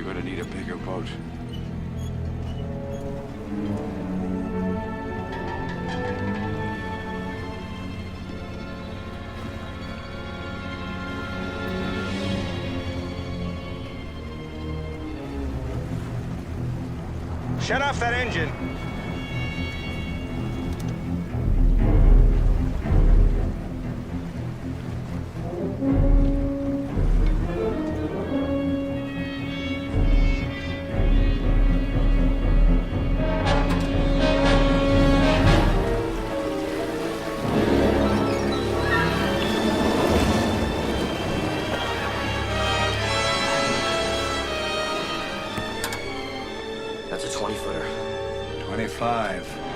You're gonna need a bigger boat. Shut off that engine. That's a 20-footer. 25.